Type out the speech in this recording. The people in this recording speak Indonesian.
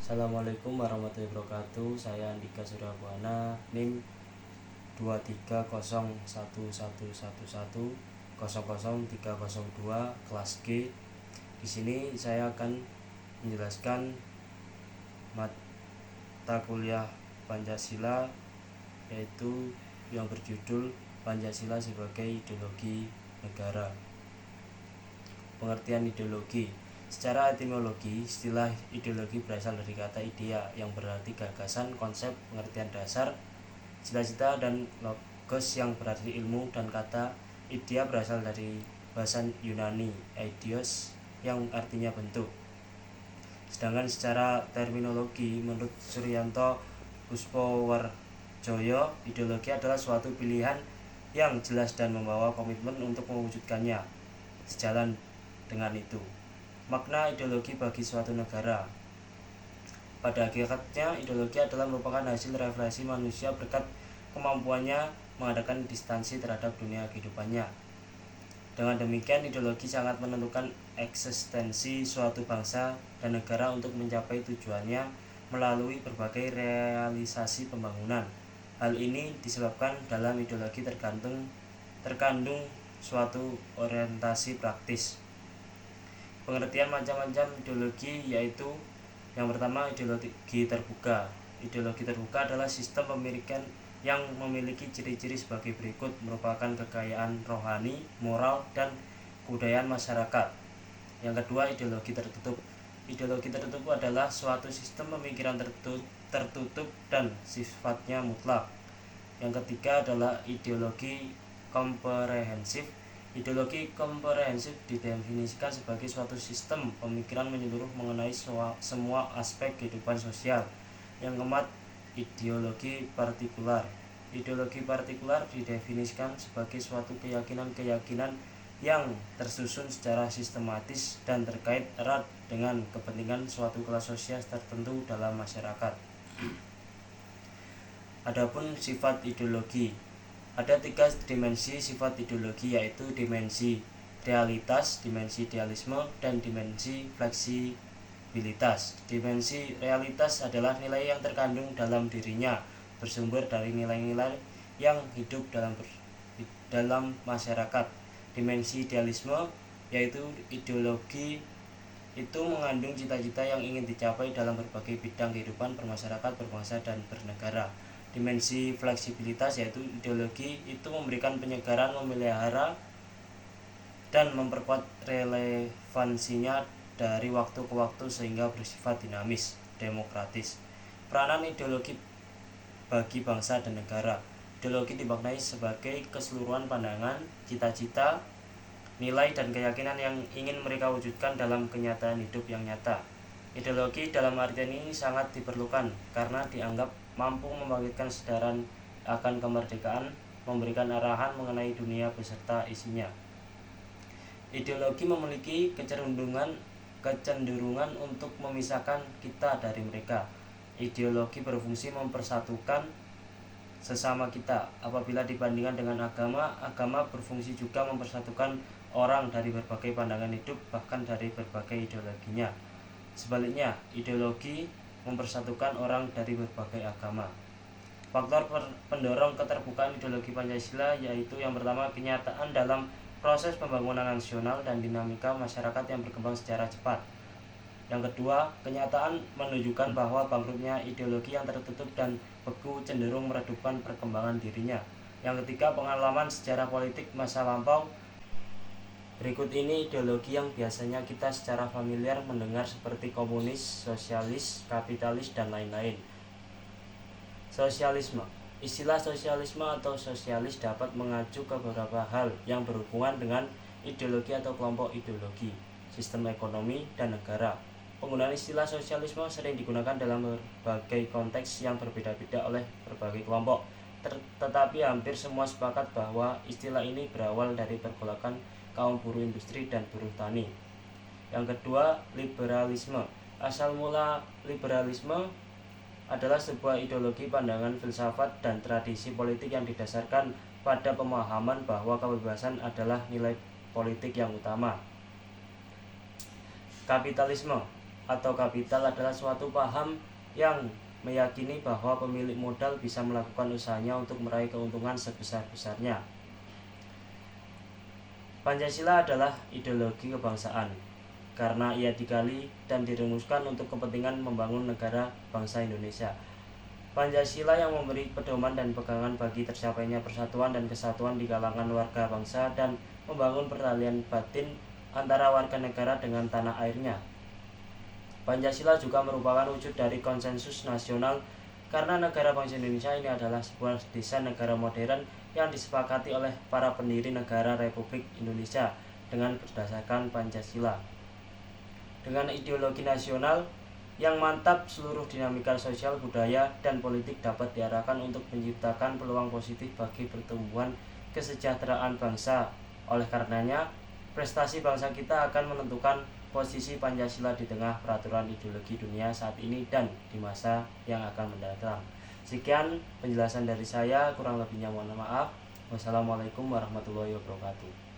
Assalamualaikum warahmatullahi wabarakatuh. Saya Andika Suryabuana, NIM 2301111100302 kelas G. Di sini saya akan menjelaskan mata kuliah Pancasila, yaitu yang berjudul Pancasila sebagai Ideologi Negara. Pengertian ideologi. Secara etimologi, istilah ideologi berasal dari kata idea yang berarti gagasan, konsep, pengertian dasar, cita-cita, dan logos yang berarti ilmu, dan kata idea berasal dari bahasa Yunani eidos yang artinya bentuk. Sedangkan secara terminologi, menurut Suryanto Puspowarjoyo, ideologi adalah suatu pilihan yang jelas dan membawa komitmen untuk mewujudkannya. Sejalan dengan itu, makna ideologi bagi suatu negara. Pada hakikatnya, ideologi adalah merupakan hasil refleksi manusia berkat kemampuannya mengadakan distansi terhadap dunia kehidupannya. Dengan demikian, ideologi sangat menentukan eksistensi suatu bangsa dan negara untuk mencapai tujuannya melalui berbagai realisasi pembangunan. Hal ini disebabkan dalam ideologi terkandung suatu orientasi praktis. Pengertian macam-macam ideologi yaitu: yang pertama, ideologi terbuka. Ideologi terbuka adalah sistem pemilikan yang memiliki ciri-ciri sebagai berikut: merupakan kekayaan rohani, moral, dan kebudayaan masyarakat. Yang kedua, ideologi tertutup. Ideologi tertutup adalah suatu sistem pemikiran tertutup dan sifatnya mutlak. Yang ketiga adalah ideologi komprehensif. Ideologi komprehensif didefinisikan sebagai suatu sistem pemikiran menyeluruh mengenai semua aspek kehidupan sosial. Yang keempat, ideologi partikular. Ideologi partikular didefinisikan sebagai suatu keyakinan-keyakinan yang tersusun secara sistematis dan terkait erat dengan kepentingan suatu kelas sosial tertentu dalam masyarakat. Adapun sifat ideologi, ada 3 dimensi sifat ideologi, yaitu dimensi realitas, dimensi idealisme, dan dimensi fleksibilitas. Dimensi realitas adalah nilai yang terkandung dalam dirinya, bersumber dari nilai-nilai yang hidup dalam masyarakat. Dimensi idealisme, yaitu ideologi itu mengandung cita-cita yang ingin dicapai dalam berbagai bidang kehidupan bermasyarakat, berbangsa, dan bernegara. Dimensi fleksibilitas, yaitu ideologi itu memberikan penyegaran, memelihara, dan memperkuat relevansinya dari waktu ke waktu sehingga bersifat dinamis, demokratis. Peranan ideologi bagi bangsa dan negara. Ideologi dimaknai sebagai keseluruhan pandangan, cita-cita, nilai, dan keyakinan yang ingin mereka wujudkan dalam kenyataan hidup yang nyata. Ideologi dalam artian ini sangat diperlukan karena dianggap mampu membangkitkan kesadaran akan kemerdekaan, memberikan arahan mengenai dunia beserta isinya. Ideologi memiliki kecenderungan untuk memisahkan kita dari mereka. Ideologi berfungsi mempersatukan sesama kita. Apabila dibandingkan dengan agama, agama berfungsi juga mempersatukan orang dari berbagai pandangan hidup, bahkan dari berbagai ideologinya. Sebaliknya, ideologi mempersatukan orang dari berbagai agama. Faktor pendorong keterbukaan ideologi Pancasila yaitu: yang pertama, kenyataan dalam proses pembangunan nasional dan dinamika masyarakat yang berkembang secara cepat. Yang kedua, kenyataan menunjukkan bahwa bangkrutnya ideologi yang tertutup dan beku cenderung meredupkan perkembangan dirinya. Yang ketiga, pengalaman sejarah politik masa lampau. Berikut ini ideologi yang biasanya kita secara familiar mendengar seperti komunis, sosialis, kapitalis, dan lain-lain. Sosialisme. Istilah sosialisme atau sosialis dapat mengacu ke beberapa hal yang berhubungan dengan ideologi atau kelompok ideologi, sistem ekonomi, dan negara. Penggunaan istilah sosialisme sering digunakan dalam berbagai konteks yang berbeda-beda oleh berbagai kelompok, tetapi hampir semua sepakat bahwa istilah ini berawal dari pergolakan kaum buruh industri dan buruh tani. Yang kedua, liberalisme. Asal mula liberalisme adalah sebuah ideologi, pandangan, filsafat, dan tradisi politik yang didasarkan pada pemahaman bahwa kebebasan adalah nilai politik yang utama. Kapitalisme. atau kapital adalah suatu paham yang meyakini bahwa pemilik modal bisa melakukan usahanya untuk meraih keuntungan sebesar-besarnya. Pancasila adalah ideologi kebangsaan karena ia digali dan dirumuskan untuk kepentingan membangun negara bangsa Indonesia. Pancasila yang memberi pedoman dan pegangan bagi tercapainya persatuan dan kesatuan di kalangan warga bangsa dan membangun peralihan batin antara warga negara dengan tanah airnya. Pancasila juga merupakan wujud dari konsensus nasional karena negara bangsa Indonesia ini adalah sebuah desain negara modern yang disepakati oleh para pendiri negara Republik Indonesia dengan berdasarkan Pancasila. Dengan ideologi nasional yang mantap, seluruh dinamika sosial, budaya, dan politik dapat diarahkan untuk menciptakan peluang positif bagi pertumbuhan kesejahteraan bangsa. Oleh karenanya, prestasi bangsa kita akan menentukan posisi Pancasila di tengah peraturan ideologi dunia saat ini dan di masa yang akan mendatang. Sekian penjelasan dari saya, kurang lebihnya mohon maaf. Wassalamualaikum warahmatullahi wabarakatuh.